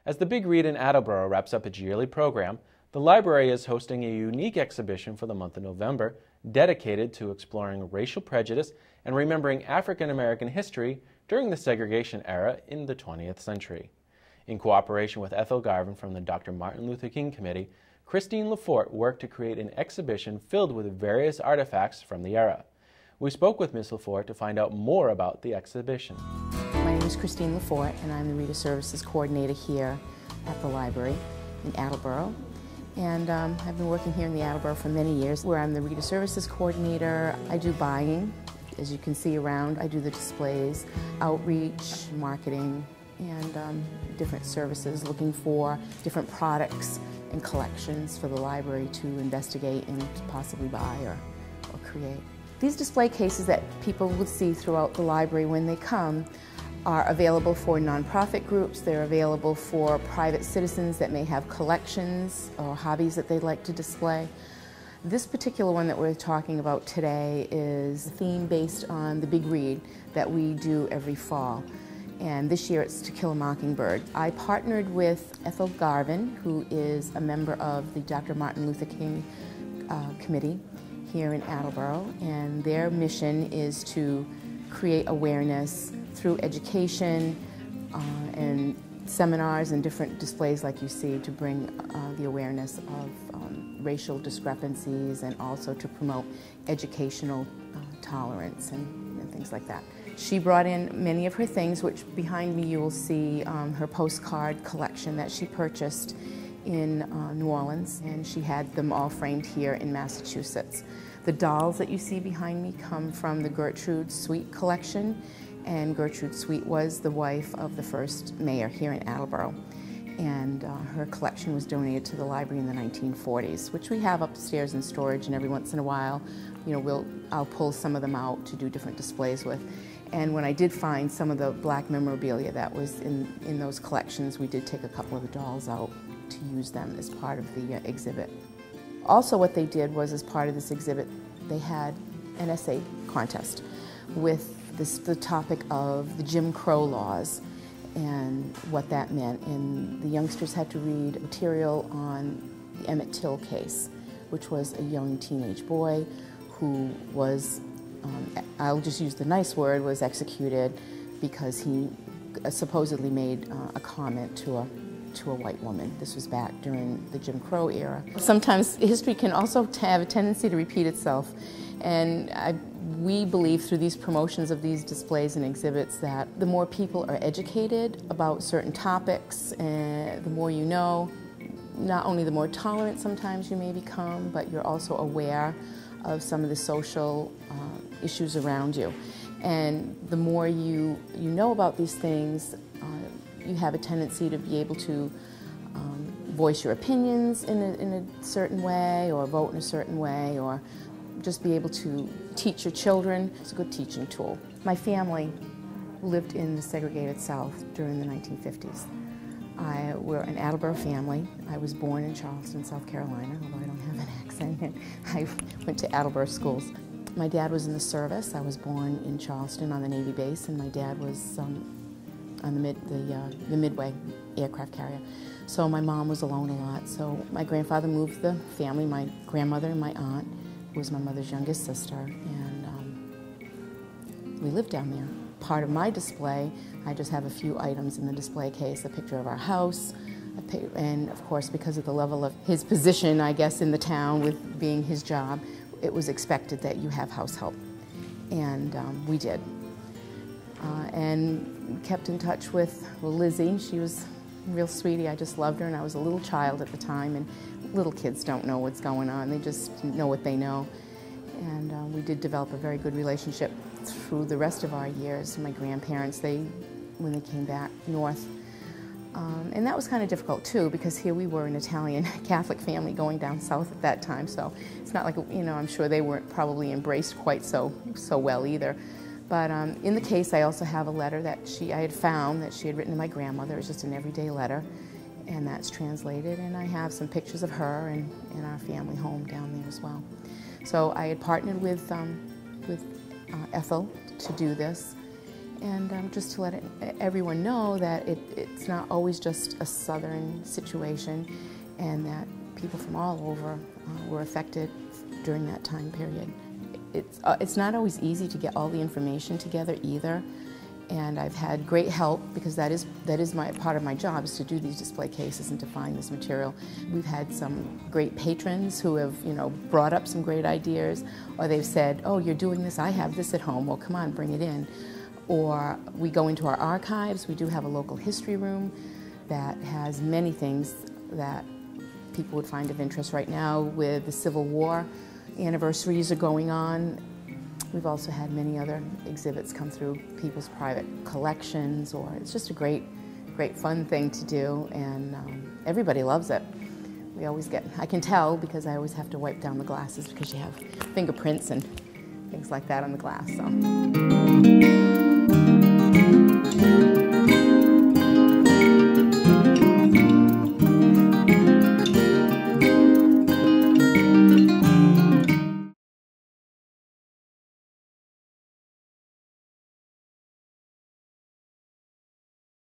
As the Big Read in Attleboro wraps up its yearly program, the library is hosting a unique exhibition for the month of November dedicated to exploring racial prejudice and remembering African American history during the segregation era in the 20th century. In cooperation with Ethel Garvin from the Dr. Martin Luther King Committee, Christine Lefort worked to create an exhibition filled with various artifacts from the era. We spoke with Ms. Lefort to find out more about the exhibition. My name is Christine Lefort, and I'm the Reader Services Coordinator here at the library in Attleboro. And I've been working here in the Attleboro for many years, where I'm the Reader Services Coordinator. I do buying, as you can see around. I do the displays, outreach, marketing, and different services, looking for different products and collections for the library to investigate and to possibly buy or create. These display cases that people would see throughout the library when they come are available for nonprofit groups. They're available for private citizens that may have collections or hobbies that they'd like to display. This particular one that we're talking about today is a theme based on the Big Read that we do every fall. And this year it's To Kill a Mockingbird. I partnered with Ethel Garvin, who is a member of the Dr. Martin Luther King Committee here in Attleboro, and their mission is to create awareness through education and seminars and different displays like you see, to bring the awareness of racial discrepancies and also to promote educational tolerance and things like that. She brought in many of her things, which behind me you will see her postcard collection that she purchased in New Orleans, and she had them all framed here in Massachusetts. The dolls that you see behind me come from the Gertrude Sweet collection, and Gertrude Sweet was the wife of the first mayor here in Attleboro, and her collection was donated to the library in the 1940s, which we have upstairs in storage, and every once in a while, you know, I'll pull some of them out to do different displays with. And when I did find some of the black memorabilia that was in those collections, we did take a couple of the dolls out to use them as part of the exhibit. Also, what they did was, as part of this exhibit, they had an essay contest with the topic of the Jim Crow laws and what that meant. And the youngsters had to read material on the Emmett Till case, which was a young teenage boy who was, I'll just use the nice word, was executed because he supposedly made a comment to a white woman. This was back during the Jim Crow era. Sometimes history can also have a tendency to repeat itself, and we believe through these promotions of these displays and exhibits that the more people are educated about certain topics, the more you know, not only the more tolerant sometimes you may become, but you're also aware of some of the social issues around you. And the more you know about these things, you have a tendency to be able to voice your opinions in a certain way, or vote in a certain way, or just be able to teach your children. It's a good teaching tool. My family lived in the segregated South during the 1950s. We're an Attleboro family. I was born in Charleston, South Carolina, although I don't have an accent. I went to Attleboro schools. My dad was in the service. I was born in Charleston on the Navy base, and my dad was on the Midway aircraft carrier. So my mom was alone a lot. So my grandfather moved the family, my grandmother and my aunt, who was my mother's youngest sister, and we lived down there. Part of my display, I just have a few items in the display case, a picture of our house, and of course because of the level of his position, I guess, in the town with being his job, it was expected that you have house help, and we did. And kept in touch with Lizzie. She was a real sweetie. I just loved her, and I was a little child at the time, and little kids don't know what's going on. They just know what they know. And we did develop a very good relationship through the rest of our years. My grandparents, when they came back north, and that was kind of difficult too, because here we were an Italian Catholic family going down south at that time, so it's not like, you know, I'm sure they weren't probably embraced quite so well either. But in the case, I also have a letter that I had found that she had written to my grandmother. It was just an everyday letter, and that's translated, and I have some pictures of her and our family home down there as well. So I had partnered with Ethel to do this, and just to let everyone know that it's not always just a Southern situation, and that people from all over were affected during that time period. It's not always easy to get all the information together either, and I've had great help, because that is part of my job, is to do these display cases and to find this material. We've had some great patrons who have, brought up some great ideas, or they've said, "Oh, you're doing this, I have this at home, well come on, bring it in." Or we go into our archives. We do have a local history room that has many things that people would find of interest. Right now, with the Civil War anniversaries are going on, we've also had many other exhibits come through people's private collections, or it's just a great fun thing to do, and everybody loves it. We always I can tell because I always have to wipe down the glasses because you have fingerprints and things like that on the glass. So.